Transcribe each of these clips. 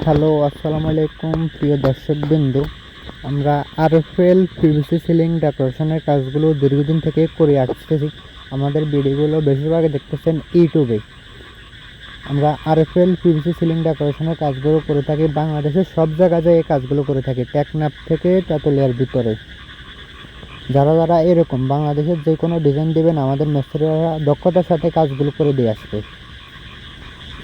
Hello, আসসালামু আলাইকুম প্রিয় দর্শকবৃন্দ। আমরা আরএফএল পিভিসি সিলিং ডেকোরেশনের কাজগুলো দীর্ঘদিন থেকে করে আসতেছি। আমাদের ভিডিওগুলো বেশিরভাগ দেখতেছেন ইউটিউবে। আমরা আরএফএল পিভিসি সিলিং ডেকোরেশনের কাজগুলো করে থাকি, বাংলাদেশের সব জায়গায় এই কাজগুলো করে থাকি, টেকনাফ থেকে তেঁতুলিয়ার ভিতরে। যারা এরকম বাংলাদেশের যে কোনো ডিজাইন দেবেন, আমাদের মিস্ত্রিরা দক্ষতার সাথে কাজগুলো করে দিয়ে আসবে।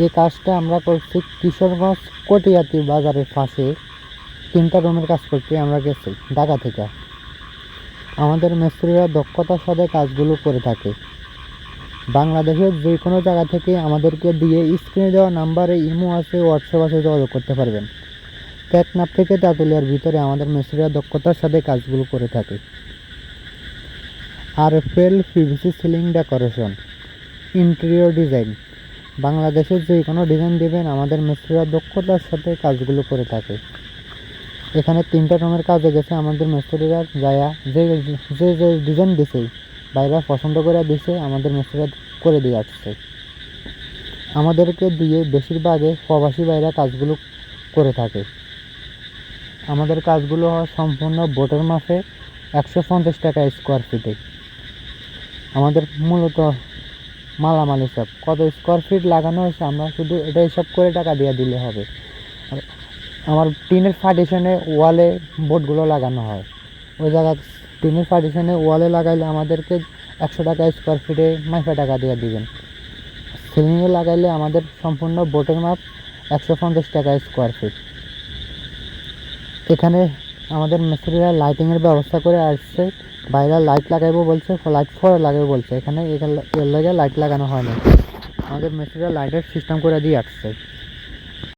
এই কাজটা আমরা করছি কিশোরগঞ্জ কটিয়াতি বাজারের পাশে 3টা রুমের কাজ করতে আমরা গেছি ঢাকা থেকে। আমাদের মিস্ত্রিরা দক্ষতার সাথে কাজগুলো করে থাকে। বাংলাদেশের যে কোনো জায়গা থেকে আমাদেরকে দিয়ে স্ক্রিনে দেওয়া নাম্বারে ইমো আছে, হোয়াটসঅ্যাপ আছে, যোগাযোগ করতে পারবেন। টেকনাফ থেকে তেঁতুলিয়ার ভিতরে আমাদের মিস্ত্রিরা দক্ষতার সাথে কাজগুলো করে থাকে। RFL PVC ceiling decoration, interior design, বাংলাদেশের যে কোনো ডিজাইন দেবেন, আমাদের মিস্ত্রিরা দক্ষতার সাথে কাজগুলো করে থাকে। এখানে 3টা রুমের কাজে গেছে আমাদের মিস্ত্রিরা যায়া যে যে ডিজাইন দিছে বাইরা পছন্দ করে দিছে, আমাদের মিস্ত্রিরা করে দিয়ে আসছে। আমাদেরকে দিয়ে বেশিরভাগে প্রবাসী বাইরা কাজগুলো করে থাকে। আমাদের কাজগুলো হয় সম্পূর্ণ বোটের মাপে 150 টাকা স্কোয়ার ফিটে। আমাদের মূলত মালামাল হিসাব কত স্কোয়ার ফিট লাগানো হয়েছে, আমরা শুধু এটা হিসাব করে টাকা দিয়ে দিলে হবে। আমার টিনের পার্টিশনে ওয়ালে বোর্ডগুলো লাগানো হয়, ওই জায়গা টিনের পার্টিশনে ওয়ালে লাগাইলে আমাদেরকে 100 টাকা স্কোয়ার ফিটে মাইফা টাকা দিয়ে দিবেন। সিলিংয়ে লাগাইলে আমাদের সম্পূর্ণ বোর্ডের মাপ 150 টাকা স্কোয়ার ফিট। এখানে আমাদের মিস্ত্রিরা লাইটিংয়ের ব্যবস্থা করে আসছে। বাইরে লাইট লাগাইবো বলছে, লাইট ফরে লাগাইবো বলছে। এখানে এর লাগে লাইট লাগানো হয় না, আমাদের মিস্ত্রিরা লাইটের সিস্টেম করে দিয়ে আসছে।